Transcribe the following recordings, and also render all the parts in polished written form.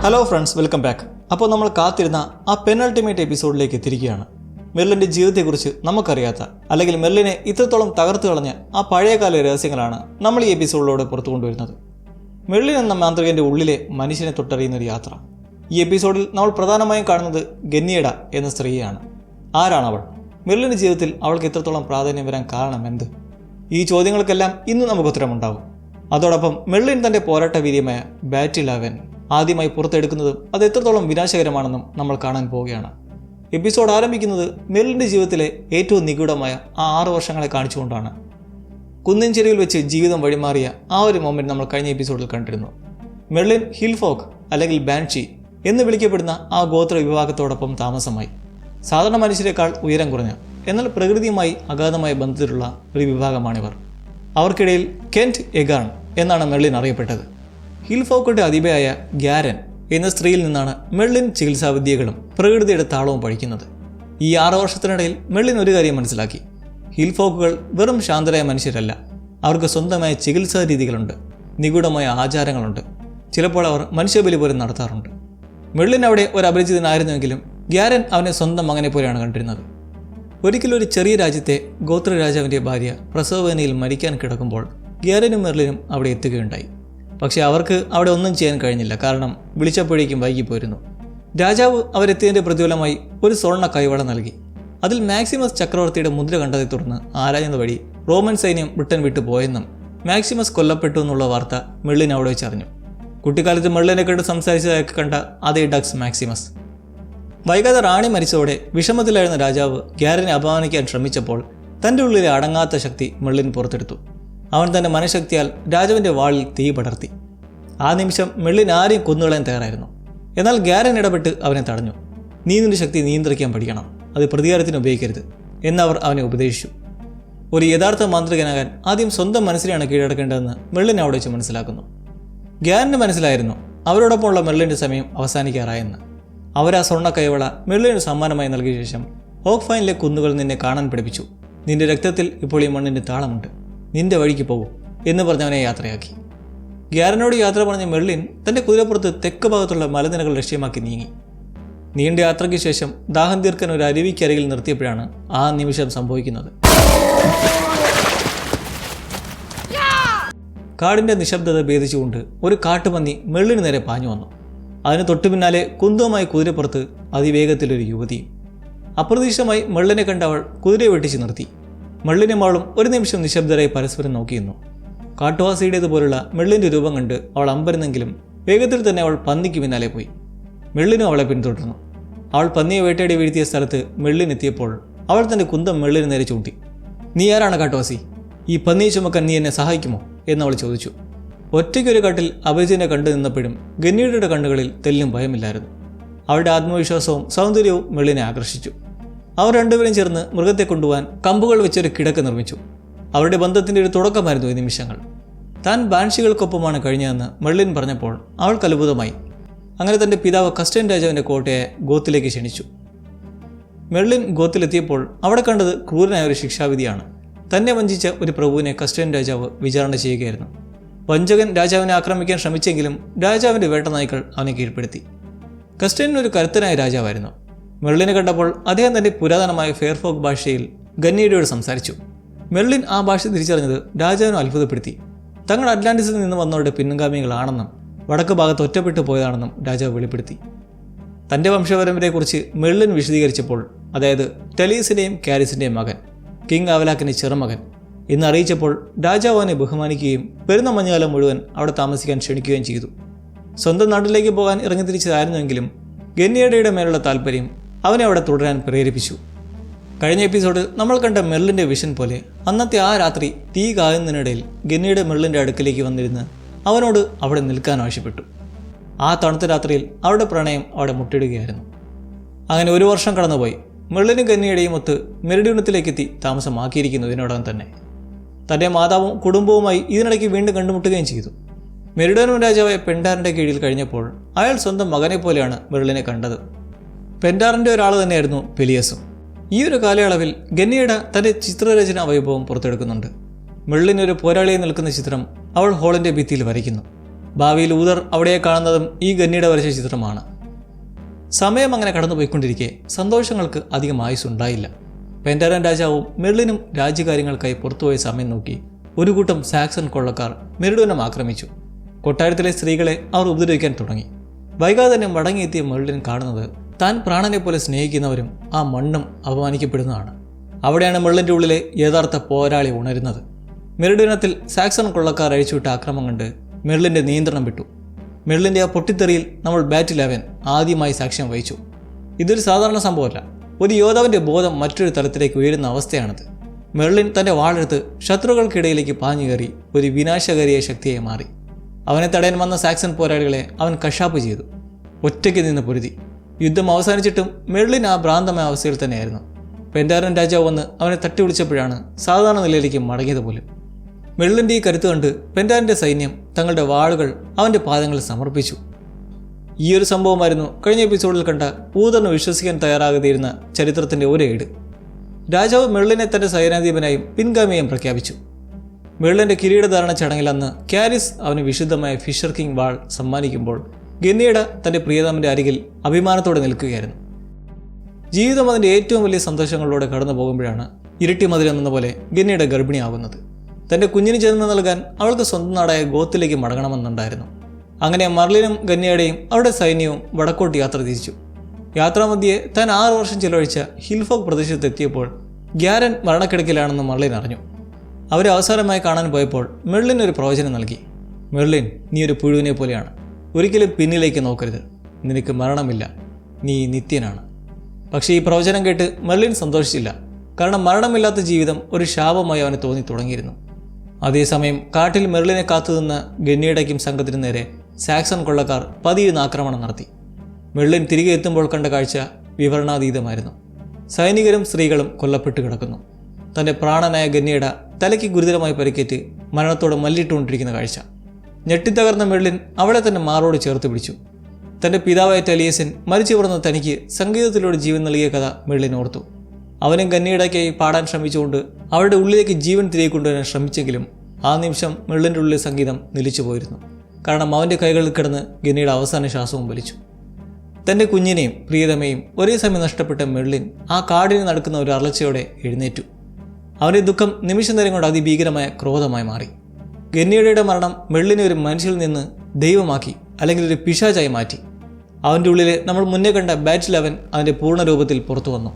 Hello friends, welcome back. അപ്പോൾ നമ്മൾ കാത്തിരുന്ന ആ പെനൾട്ടിമേറ്റ് എപ്പിസോഡിലേക്ക് എത്തിയിരിക്കുകയാണ്. മെർലിൻ്റെ ജീവിതത്തെക്കുറിച്ച് നമുക്കറിയാത്ത, അല്ലെങ്കിൽ മെർലിനെ ഇത്രത്തോളം തകർത്ത് കളഞ്ഞ ആ പഴയകാല രഹസ്യങ്ങളാണ് നമ്മൾ ഈ എപ്പിസോഡിലൂടെ പുറത്തു കൊണ്ടുവരുന്നത്. മെർലിൻ എന്ന മാന്ത്രികൻ്റെ ഉള്ളിലെ മനുഷ്യനെ തൊട്ടറിയുന്ന ഒരു യാത്ര. ഈ എപ്പിസോഡിൽ നമ്മൾ പ്രധാനമായും കാണുന്നത് ഗന്നിയഡ എന്ന സ്ത്രീയാണ്. ആരാണ് അവൾ? മെർലിൻ്റെ ജീവിതത്തിൽ അവൾക്ക് ഇത്രത്തോളം പ്രാധാന്യം വരാൻ കാരണം എന്ത്? ഈ ചോദ്യങ്ങൾക്കെല്ലാം ഇന്ന് നമുക്ക് ഉത്തരമുണ്ടാകും. അതോടൊപ്പം മെർലിൻ തൻ്റെ പോരാട്ട വീര്യമായ ബാറ്റിൽ-11 ആദ്യമായി പുറത്തെടുക്കുന്നതും അത് എത്രത്തോളം വിനാശകരമാണെന്നും നമ്മൾ കാണാൻ പോവുകയാണ്. എപ്പിസോഡ് ആരംഭിക്കുന്നത് മെർലിൻ്റെ ജീവിതത്തിലെ ഏറ്റവും നിഗൂഢമായ ആ 6 വർഷങ്ങളെ കാണിച്ചുകൊണ്ടാണ്. കുന്നിൻ ചെരുവിൽ വെച്ച് ജീവിതം വഴിമാറിയ ആ ഒരു മൊമെൻറ്റ് നമ്മൾ കഴിഞ്ഞ എപ്പിസോഡിൽ കണ്ടിരുന്നു. മെർലിൻ ഹിൽഫോക്ക് അല്ലെങ്കിൽ ബാൻഷി എന്ന് വിളിക്കപ്പെടുന്ന ആ ഗോത്ര വിഭാഗത്തോടൊപ്പം താമസമായി. സാധാരണ മനുഷ്യരെക്കാൾ ഉയരം കുറഞ്ഞ, എന്നാൽ പ്രകൃതിയുമായി അഗാധമായ ബന്ധത്തിലുള്ള ഒരു വിഭാഗമാണിവർ. അവർക്കിടയിൽ കെൻറ്റ് എഗാൺ എന്നാണ് മെർലിൻ അറിയപ്പെട്ടത്. ഹിൽഫോക്കിൻ്റെ അധിപയായ ഗ്യാരൻ എന്ന സ്ത്രീയിൽ നിന്നാണ് മെർലിൻ ചികിത്സാവിദ്യകളും പ്രകൃതിയുടെ താളവും പഠിക്കുന്നത്. ഈ 6 വർഷത്തിനിടയിൽ മെർലിൻ ഒരു കാര്യം മനസ്സിലാക്കി. ഹിൽഫോക്കുകൾ വെറും ശാന്തരായ മനുഷ്യരല്ല. അവർക്ക് സ്വന്തമായ ചികിത്സാ രീതികളുണ്ട്, നിഗൂഢമായ ആചാരങ്ങളുണ്ട്. ചിലപ്പോൾ അവർ മനുഷ്യബലി പോലും നടത്താറുണ്ട്. മെർലിൻ അവിടെ ഒരു അപരിചിതനായിരുന്നുവെങ്കിലും ഗ്യാരൻ അവനെ സ്വന്തം മകനെ പോലെയാണ് കണ്ടിരുന്നത്. ഒരിക്കലും ഒരു ചെറിയ രാജ്യത്തെ ഗോത്രരാജാവിൻ്റെ ഭാര്യ പ്രസവവേദനയിൽ മരിക്കാൻ കിടക്കുമ്പോൾ ഗ്യാരനും മെർലിനും അവിടെ എത്തുകയുണ്ടായി. പക്ഷേ അവർക്ക് അവിടെ ഒന്നും ചെയ്യാൻ കഴിഞ്ഞില്ല. കാരണം വിളിച്ചപ്പോഴേക്കും വൈകിപ്പോയിരുന്നു. രാജാവ് അവരെത്തിയതിൻ്റെ പ്രതിഫലമായി ഒരു സ്വർണ്ണ കൈവള നൽകി. അതിൽ മാക്സിമസ് ചക്രവർത്തിയുടെ മുദ്ര കണ്ടതെ തുടർന്ന് ആരായുന്ന വഴി റോമൻ സൈന്യം ബ്രിട്ടൻ വിട്ടു പോയെന്നും മാക്സിമസ് കൊല്ലപ്പെട്ടു എന്നുള്ള വാർത്ത മെർലിൻ അവിടെ വെച്ചറിഞ്ഞു. കുട്ടിക്കാലത്ത് മെർലിനെ കണ്ട് സംസാരിച്ചതൊക്കെ കണ്ട അതേ ഡക്സ് മാക്സിമസ്. വൈകാതെ റാണി മരിച്ചതോടെ വിഷമത്തിലായിരുന്ന രാജാവ് ഗ്യാരനെ അപമാനിക്കാൻ ശ്രമിച്ചപ്പോൾ തൻ്റെ ഉള്ളിലെ അടങ്ങാത്ത ശക്തി മെർലിൻ പുറത്തെടുത്തു. അവൻ തൻ്റെ മനഃശക്തിയാൽ രാജാവിൻ്റെ വാളിൽ തീ പടർത്തി. ആ നിമിഷം മെർലിൻ ആരെയും കൊന്നുകളയാൻ തയ്യാറായിരുന്നു. എന്നാൽ ഗ്യാരൻ ഇടപെട്ട് അവനെ തടഞ്ഞു. നീ നിന്റെ ശക്തി നിയന്ത്രിക്കാൻ പഠിക്കണം, അത് പ്രതികാരത്തിന് ഉപയോഗിക്കരുത് എന്നവർ അവനെ ഉപദേശിച്ചു. ഒരു യഥാർത്ഥ മാന്ത്രികനാകാൻ ആദ്യം സ്വന്തം മനസ്സിനെയാണ് കീഴടക്കേണ്ടതെന്ന് മെർലിൻ അവിടെ വെച്ച് മനസ്സിലാക്കുന്നു. ഗ്യാരന് മനസ്സിലായിരുന്നു അവരോടൊപ്പമുള്ള മെർലിൻ്റെ സമയം അവസാനിക്കാറായെന്ന്. അവരാ സ്വർണ്ണ കൈവള മെർലിന് സമ്മാനമായി നൽകിയ ശേഷം ഓക്ഫൈനിലെ കുന്നുകൾ നിന്നെ കാണാൻ പഠിപ്പിച്ചു. നിന്റെ രക്തത്തിൽ ഇപ്പോൾ ഈ മണ്ണിൻ്റെ താളമുണ്ട്, നിന്റെ വഴിക്ക് പോകും എന്ന് പറഞ്ഞവനെ യാത്രയാക്കി. ഗ്യാരനോട് യാത്ര പറഞ്ഞ മെർലിൻ തൻ്റെ കുതിരപ്പുറത്ത് തെക്ക് ഭാഗത്തുള്ള മലനിരകൾ ലക്ഷ്യമാക്കി നീങ്ങി. നീണ്ട യാത്രയ്ക്ക് ശേഷം ദാഹം തീർക്കാൻ ഒരു അരുവിക്കരികിൽ നിർത്തിയപ്പോഴാണ് ആ നിമിഷം സംഭവിക്കുന്നത്. കാടിൻ്റെ നിശബ്ദത ഭേദിച്ചുകൊണ്ട് ഒരു കാട്ടുപന്നി മെർലിന് നേരെ പാഞ്ഞു വന്നു. അതിന് തൊട്ടു പിന്നാലെ കുന്തവുമായി കുതിരപ്പുറത്ത് അതിവേഗത്തിലൊരു യുവതിയും. അപ്രതീക്ഷിതമായി മെർലിനെ കണ്ട അവൾ കുതിരയെ വെട്ടിച്ച് നിർത്തി. മെർലിനും അവളും ഒരു നിമിഷം നിശബ്ദരായി പരസ്പരം നോക്കിയിരുന്നു. കാട്ടുവാസിയുടേതുപോലുള്ള മെർലിൻ്റെ രൂപം കണ്ട് അവൾ അമ്പരുന്നെങ്കിലും വേഗത്തിൽ തന്നെ അവൾ പന്നിക്ക് പിന്നാലെ പോയി. മെർലിനും അവളെ പിന്തുടർന്നു. അവൾ പന്നിയെ വേട്ടയാടി വീഴ്ത്തിയ സ്ഥലത്ത് മെർലിൻ എത്തിയപ്പോൾ അവൾ തൻ്റെ കുന്തം മെർലിന് നേരെ ചൂണ്ടി. നീ ആരാണ് കാട്ടുവാസി? ഈ പന്നിയെ ചുമക്കാൻ നീ എന്നെ സഹായിക്കുമോ എന്നവൾ ചോദിച്ചു. ഒറ്റയ്ക്കൊരു കാട്ടിൽ അപരിചിതനെ കണ്ടു നിന്നപ്പോഴും ഗന്നിയുടെ കണ്ണുകളിൽ തെല്ലും ഭയമില്ലായിരുന്നു. അവളുടെ ആത്മവിശ്വാസവും സൗന്ദര്യവും മെർലിനെ ആകർഷിച്ചു. അവർ രണ്ടുപേരും ചേർന്ന് മൃഗത്തെ കൊണ്ടുപോകാൻ കമ്പുകൾ വെച്ചൊരു കിടക്ക നിർമ്മിച്ചു. അവരുടെ ബന്ധത്തിൻ്റെ ഒരു തുടക്കമായിരുന്നു ഈ നിമിഷങ്ങൾ. താൻ ബാൻഷികൾക്കൊപ്പമാണ് കഴിഞ്ഞതെന്ന് മെർലിൻ പറഞ്ഞപ്പോൾ അവൾക്ക് അത്ഭുതമായി. അങ്ങനെ തൻ്റെ പിതാവ് കസ്റ്റൈൻ രാജാവിൻ്റെ കോട്ടയെ ഗോത്തിലേക്ക് ക്ഷണിച്ചു. മെർലിൻ ഗോത്തിലെത്തിയപ്പോൾ അവിടെ കണ്ടത് ക്രൂരനായ ഒരു ശിക്ഷാവിധിയാണ്. തന്നെ വഞ്ചിച്ച ഒരു പ്രഭുവിനെ കസ്റ്റൈൻ രാജാവ് വിചാരണ ചെയ്യുകയായിരുന്നു. വഞ്ചകൻ രാജാവിനെ ആക്രമിക്കാൻ ശ്രമിച്ചെങ്കിലും രാജാവിൻ്റെ വേട്ടനായ്ക്കൾ അവനെ കീഴ്പ്പെടുത്തി. കസ്റ്റൈൻ ഒരു കരുത്തനായ രാജാവായിരുന്നു. മെർലിനെ കണ്ടപ്പോൾ അദ്ദേഹം തൻ്റെ പുരാതനമായ ഫെയർഫോക്ക് ഭാഷയിൽ ഗന്നിയഡയോട് സംസാരിച്ചു. മെർലിൻ ആ ഭാഷ തിരിച്ചറിഞ്ഞത് രാജാവിനെ അത്ഭുതപ്പെടുത്തി. തങ്ങൾ അറ്റ്ലാന്റിസിൽ നിന്ന് വന്നവരുടെ പിൻഗാമികളാണെന്നും വടക്ക് ഭാഗത്ത് ഒറ്റപ്പെട്ടു പോയതാണെന്നും രാജാവ് വെളിപ്പെടുത്തി. തൻ്റെ വംശപരമ്പരയെക്കുറിച്ച് മെർലിൻ വിശദീകരിച്ചപ്പോൾ, അതായത് ടെലീസിൻ്റെയും കാരിസിൻ്റെയും മകൻ, കിങ് അവലാക്കിൻ്റെ ചെറുമകൻ എന്നറിയിച്ചപ്പോൾ രാജാവ് അവനെ ബഹുമാനിക്കുകയും വരുന്ന മഞ്ഞുകാലം മുഴുവൻ അവിടെ താമസിക്കാൻ ക്ഷണിക്കുകയും ചെയ്തു. സ്വന്തം നാട്ടിലേക്ക് പോകാൻ ഇറങ്ങിത്തിരിച്ചതായിരുന്നുവെങ്കിലും ഗന്നിയഡയുടെ മേലുള്ള താല്പര്യം അവനെ അവിടെ തുടരാൻ പ്രേരിപ്പിച്ചു. കഴിഞ്ഞ എപ്പിസോഡിൽ നമ്മൾ കണ്ട മെർലിൻ്റെ വിഷൻ പോലെ അന്നത്തെ ആ രാത്രി തീ കായുന്നതിനിടയിൽ ഗന്നിയുടെ മെർലിൻ്റെ അടുക്കിലേക്ക് വന്നിരുന്ന് അവനോട് അവിടെ നിൽക്കാൻ ആവശ്യപ്പെട്ടു. ആ തണുത്ത രാത്രിയിൽ അവരുടെ പ്രണയം അവിടെ മുട്ടിടുകയായിരുന്നു. അങ്ങനെ 1 വർഷം കടന്നുപോയി. മെർലിനും ഗന്നിയഡയും ഒത്ത് മെരിഡിയനത്തിലേക്കെത്തി താമസമാക്കിയിരിക്കുന്നു ഇതിനോടകം തന്നെ. തൻ്റെ മാതാവും കുടുംബവുമായി ഇതിനിടയ്ക്ക് വീണ്ടും കണ്ടുമുട്ടുകയും ചെയ്തു. മെരിഡിയൻ രാജാവായ പെൻഡാറിൻ്റെ കീഴിൽ കഴിഞ്ഞപ്പോൾ അയാൾ സ്വന്തം മകനെ പോലെയാണ് മെർലിനെ കണ്ടത്. പെൻഡാറിൻ്റെ ഒരാൾ തന്നെയായിരുന്നു പെലിയസും. ഈ ഒരു കാലയളവിൽ ഗന്നിയഡ തൻ്റെ ചിത്രരചനാ വൈഭവം പുറത്തെടുക്കുന്നുണ്ട്. മെർലിൻ ഒരു പോരാളിയെ നിൽക്കുന്ന ചിത്രം അവൾ ഹോളിൻ്റെ ഭിത്തിയിൽ വരയ്ക്കുന്നു. ഭാവിയിൽ ഊതർ അവിടെ കാണുന്നതും ഈ ഗന്നിയുടെ വരച്ച ചിത്രമാണ്. സമയം അങ്ങനെ കടന്നുപോയിക്കൊണ്ടിരിക്കെ സന്തോഷങ്ങൾക്ക് അധികം ആയുസ്സുണ്ടായില്ല. പെൻഡാരൻ രാജാവും മെർലിനും രാജ്യകാര്യങ്ങൾക്കായി പുറത്തുപോയ സമയം നോക്കി ഒരു കൂട്ടം സാക്സൺ കൊള്ളക്കാർ മെർലിനെ ആക്രമിച്ചു. കൊട്ടാരത്തിലെ സ്ത്രീകളെ അവർ ഉപദ്രവിക്കാൻ തുടങ്ങി. വൈകാതെ തന്നെ മടങ്ങിയെത്തിയ മെർലിൻ കാണുന്നത് താൻ പ്രാണനെ പോലെ സ്നേഹിക്കുന്നവരും ആ മണ്ണും അപമാനിക്കപ്പെടുന്നതാണ്. അവിടെയാണ് മെർലിൻ്റെ ഉള്ളിലെ യഥാർത്ഥ പോരാളി ഉണരുന്നത്. മെർലിനത്തിൽ സാക്സൺ കൊള്ളക്കാർ അഴിച്ചുവിട്ട ആക്രമണം കണ്ട് മെർലിൻ്റെ നിയന്ത്രണം വിട്ടു. മെർലിൻ്റെ ആ പൊട്ടിത്തെറിയിൽ നമ്മൾ ബാറ്റ്-11 ആദ്യമായി സാക്ഷ്യം വഹിച്ചു. ഇതൊരു സാധാരണ സംഭവമല്ല. ഒരു യോദ്ധാവിൻ്റെ ബോധം മറ്റൊരു തലത്തിലേക്ക് ഉയരുന്ന അവസ്ഥയാണത്. മെർലിൻ തൻ്റെ വാളെടുത്ത് ശത്രുക്കൾക്കിടയിലേക്ക് പാഞ്ഞു കയറി ഒരു വിനാശകാരിയായ ശക്തിയായി മാറി. അവനെ തടയാൻ വന്ന സാക്സൺ പോരാളികളെ അവൻ കശാപ്പ് ചെയ്തു. ഒറ്റയ്ക്ക് നിന്ന് പൊരുതി. യുദ്ധം അവസാനിച്ചിട്ടും മെർലിൻ ആ ഭ്രാന്തമായ അവസ്ഥയിൽ തന്നെയായിരുന്നു. പെൻഡാരൻ രാജാവ് വന്ന് അവനെ തട്ടി വിളിച്ചപ്പോഴാണ് സാധാരണ നിലയിലേക്ക് മടങ്ങിയത് പോലും. മെർലിൻ്റെ ഈ കരുത്ത് കണ്ട് പെൻഡാരൻ്റെ സൈന്യം തങ്ങളുടെ വാളുകൾ അവൻ്റെ പാദങ്ങളിൽ സമർപ്പിച്ചു. ഈ ഒരു സംഭവമായിരുന്നു കഴിഞ്ഞ എപ്പിസോഡിൽ കണ്ട ഊതറിന് വിശ്വസിക്കാൻ തയ്യാറാകാതിരുന്ന ചരിത്രത്തിൻ്റെ ഒരേട്. രാജാവ് മെർലിനെ തൻ്റെ സൈന്യാധിപനായും പിൻഗാമിയായും പ്രഖ്യാപിച്ചു. മെർലിൻ്റെ കിരീടധാരണ ചടങ്ങിൽ അന്ന് ക്യാരിസ് അവന് വിശുദ്ധമായ ഫിഷർ കിങ് വാൾ സമ്മാനിക്കുമ്പോൾ ഗന്നിയുടെ തൻ്റെ പ്രിയതമൻ്റെ അരികിൽ അഭിമാനത്തോടെ നിൽക്കുകയായിരുന്നു. ജീവിതം അതിൻ്റെ ഏറ്റവും വലിയ സന്തോഷങ്ങളിലൂടെ കടന്നു പോകുമ്പോഴാണ് ഇരട്ടി മധുരം എന്ന പോലെ ഗന്നിയുടെ ഗർഭിണിയാകുന്നത്. തൻ്റെ കുഞ്ഞിന് ജന്മം നൽകാൻ അവൾക്ക് സ്വന്തം നാടായ ഗോത്തിലേക്ക് മടങ്ങണമെന്നുണ്ടായിരുന്നു. അങ്ങനെ മർലിനും ഗന്നിയുടെയും അവരുടെ സൈന്യവും വടക്കോട്ട് യാത്ര തിരിച്ചു. യാത്രാമധ്യേ താൻ 6 വർഷം ചിലവഴിച്ച ഹിൽഫോക് പ്രദേശത്തെത്തിയപ്പോൾ ഗ്യാരൻ മരണക്കിടക്കിലാണെന്ന് മർലിൻ അറിഞ്ഞു. അവരെ അവസാനമായി കാണാൻ പോയപ്പോൾ മെർലിൻ ഒരു പ്രവചനം നൽകി. മെർലിൻ, നീ ഒരു പുഴുവിനെ പോലെയാണ്. ഒരിക്കലും പിന്നിലേക്ക് നോക്കരുത്. നിനക്ക് മരണമില്ല. നീ നിത്യനാണ്. പക്ഷേ ഈ പ്രവചനം കേട്ട് മെർലിൻ സന്തോഷിച്ചില്ല. കാരണം മരണമില്ലാത്ത ജീവിതം ഒരു ശാപമായി അവന് തോന്നി തുടങ്ങിയിരുന്നു. അതേസമയം കാട്ടിൽ മെർലിനെ കാത്തുനിന്ന ഗന്നിയുടെയും സംഘത്തിനു നേരെ സാക്സൺ കൊള്ളക്കാർ പതിയിരുന്ന് ആക്രമണം നടത്തി. മെർലിൻ തിരികെ എത്തുമ്പോൾ കണ്ട കാഴ്ച വിവരണാതീതമായിരുന്നു. സൈനികരും സ്ത്രീകളും കൊല്ലപ്പെട്ട് കിടക്കുന്നു. തൻ്റെ പ്രാണനായ ഗന്നിയുടെ തലയ്ക്ക് ഗുരുതരമായി പരിക്കേറ്റ് മരണത്തോട് മല്ലിട്ടുകൊണ്ടിരിക്കുന്ന കാഴ്ച. ഞെട്ടിത്തകർന്ന മെർലിൻ അവളെ തന്നെ മാറോട് ചേർത്ത് പിടിച്ചു. തൻ്റെ പിതാവായ ടലിയസൻ മരിച്ചു പിറന്ന തനിക്ക് സംഗീതത്തിലൂടെ ജീവൻ നൽകിയ കഥ മെർലിൻ ഓർത്തു. അവനും ഗന്നിയുടെക്കായി പാടാൻ ശ്രമിച്ചുകൊണ്ട് അവളുടെ ഉള്ളിലേക്ക് ജീവൻ തിരികെ കൊണ്ടുവരാൻ ശ്രമിച്ചെങ്കിലും ആ നിമിഷം മെർലിൻ്റെ ഉള്ളിലെ സംഗീതം നിലിച്ചു പോയിരുന്നു. കാരണം അവൻ്റെ കൈകളിൽ കിടന്ന് ഗന്നിയുടെ അവസാന ശ്വാസവും വലിച്ചു. തൻ്റെ കുഞ്ഞിനെയും പ്രിയതമയും ഒരേ സമയം നഷ്ടപ്പെട്ട മെർലിൻ ആ കാടിന് നടക്കുന്ന ഒരു അർളച്ചയോടെ എഴുന്നേറ്റു. അവൻ്റെ ദുഃഖം നിമിഷനേരം കൊണ്ട് അതിഭീകരമായ ക്രോധമായി മാറി. ഗന്നിയുടെ മരണം മെർലിനെ ഒരു മനുഷ്യരിൽ നിന്ന് ദൈവമാക്കി, അല്ലെങ്കിൽ ഒരു പിശാചായി മാറ്റി. അവൻ്റെ ഉള്ളിലെ നമ്മൾ മുന്നേ കണ്ട ബാറ്റ്-11 അവൻ്റെ പൂർണ്ണ രൂപത്തിൽ പുറത്തു വന്നു.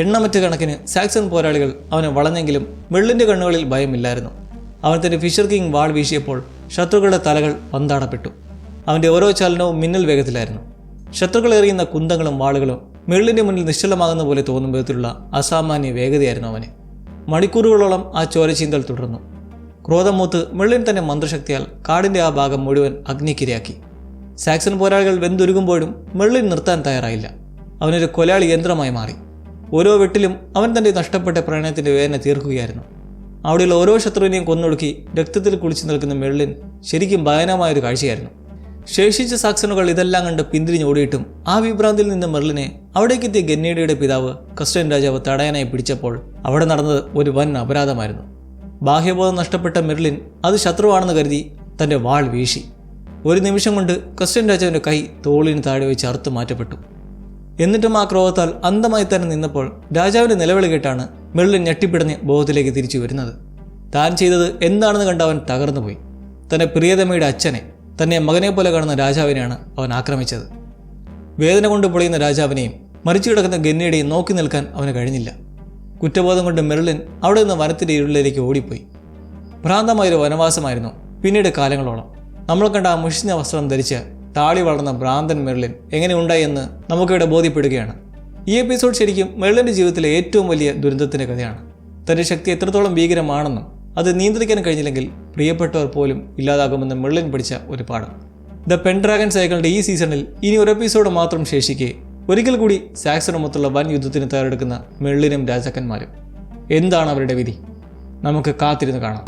എണ്ണമറ്റ കണക്കിന് സാക്സൺ പോരാളികൾ അവനെ വളഞ്ഞെങ്കിലും മെർലിൻ്റെ കണ്ണുകളിൽ ഭയമില്ലായിരുന്നു. അവൻ തൻ്റെ ഫിഷർ കിങ് വാൾ വീശിയപ്പോൾ ശത്രുക്കളുടെ തലകൾ പന്താടപ്പെട്ടു. അവൻ്റെ ഓരോ ചലനവും മിന്നൽ വേഗത്തിലായിരുന്നു. ശത്രുക്കൾ എറിയുന്ന കുന്തങ്ങളും വാളുകളും മെർലിൻ്റെ മുന്നിൽ നിശ്ചലമാകുന്ന പോലെ തോന്നും വിധത്തിലുള്ള അസാമാന്യ വേഗതയായിരുന്നു അവന്. മണിക്കൂറുകളോളം ആ ചോരചീന്തൽ തുടർന്നു. ക്രോധം മൂത്ത് മെർലിൻ തൻ്റെ മന്ത്രശക്തിയാൽ കാടിൻ്റെ ആ ഭാഗം മുഴുവൻ അഗ്നിക്കിരയാക്കി. സാക്സൺ പോരാളികൾ വെന്തുരുകുമ്പോഴും മെർലിൻ നിർത്താൻ തയ്യാറായില്ല. അവനൊരു കൊലയാളി യന്ത്രമായി മാറി. ഓരോ വെട്ടിലും അവൻ തൻ്റെ നഷ്ടപ്പെട്ട പ്രണയത്തിൻ്റെ വേദന തീർക്കുകയായിരുന്നു. അവിടെയുള്ള ഓരോ ശത്രുവിനെയും കൊന്നൊടുക്കി രക്തത്തിൽ കുളിച്ചു നിൽക്കുന്ന മെർലിൻ ശരിക്കും ഭയാനകമായൊരു കാഴ്ചയായിരുന്നു. ശേഷിച്ച സാക്സണുകൾ ഇതെല്ലാം കണ്ട് പിന്തിരിഞ്ഞോടിയിട്ടും ആ വിഭ്രാന്തിയിൽ നിന്ന് മെർലിനെ അവിടേക്കെത്തിയ ഗന്നിയുടെ പിതാവ് കസ്റ്റൻ രാജാവ് തടയാനായി പിടിച്ചപ്പോൾ അവിടെ നടന്നത് ഒരു വൻ അപരാധമായിരുന്നു. ബാഹ്യബോധം നഷ്ടപ്പെട്ട മെർലിൻ അത് ശത്രുവാണെന്ന് കരുതി തൻ്റെ വാൾ വീശി. ഒരു നിമിഷം കൊണ്ട് കസ്റ്റൻ രാജാവിൻ്റെ കൈ തോളിന് താഴെ വെച്ച് അറുത്തു മാറ്റപ്പെട്ടു. എന്നിട്ടും ആ ക്രോധത്താൽ അന്ധമായി തന്നെ നിന്നപ്പോൾ രാജാവിൻ്റെ നിലവിളി കേട്ടാണ് മെർലിൻ ഞെട്ടിപ്പിടഞ്ഞ് ബോധത്തിലേക്ക് തിരിച്ചു വരുന്നത്. താൻ ചെയ്തത് എന്താണെന്ന് കണ്ട് അവൻ തകർന്നുപോയി. തൻ്റെ പ്രിയതമയുടെ അച്ഛനെ, തന്നെ മകനെ പോലെ കാണുന്ന രാജാവിനെയാണ് അവൻ ആക്രമിച്ചത്. വേദന കൊണ്ട് പൊളിയുന്ന രാജാവിനെയും മരിച്ചു കിടക്കുന്ന ഗന്നിയുടെയും നോക്കി നിൽക്കാൻ അവന് കഴിഞ്ഞില്ല. കുറ്റബോധം കൊണ്ട് മെർലിൻ അവിടെ നിന്ന് വനത്തിൻ്റെ ഇരുളിലേക്ക് ഓടിപ്പോയി. ഭ്രാന്തമായൊരു വനവാസമായിരുന്നു പിന്നീട് കാലങ്ങളോളം. നമ്മൾ കണ്ട ആ മുഷിഞ്ഞ വസ്ത്രം ധരിച്ച് താളി വളർന്ന ഭ്രാന്തൻ മെർലിൻ എങ്ങനെ ഉണ്ടായി എന്ന് നമുക്കിവിടെ ബോധ്യപ്പെടുകയാണ്. ഈ എപ്പിസോഡ് ശരിക്കും മെർലിൻ്റെ ജീവിതത്തിലെ ഏറ്റവും വലിയ ദുരന്തത്തിൻ്റെ കഥയാണ്. തൻ്റെ ശക്തി എത്രത്തോളം ഭീകരമാണെന്നും അത് നിയന്ത്രിക്കാൻ കഴിഞ്ഞില്ലെങ്കിൽ പ്രിയപ്പെട്ടവർ പോലും ഇല്ലാതാകുമെന്ന് മെർലിൻ പഠിച്ച ഒരു പാഠം. ദ പെൻഡ്രാഗൺ സൈക്കിളിൻ്റെ ഈ സീസണിൽ ഇനി ഒരു എപ്പിസോഡ് മാത്രം ശേഷിക്കെ ഒരിക്കൽ കൂടി സാക്സണുമൊത്തുള്ള വൻ യുദ്ധത്തിന് തയ്യാറെടുക്കുന്ന മെർലിനും രാജാക്കന്മാരും. എന്താണ് അവരുടെ വിധി? നമുക്ക് കാത്തിരുന്ന് കാണാം.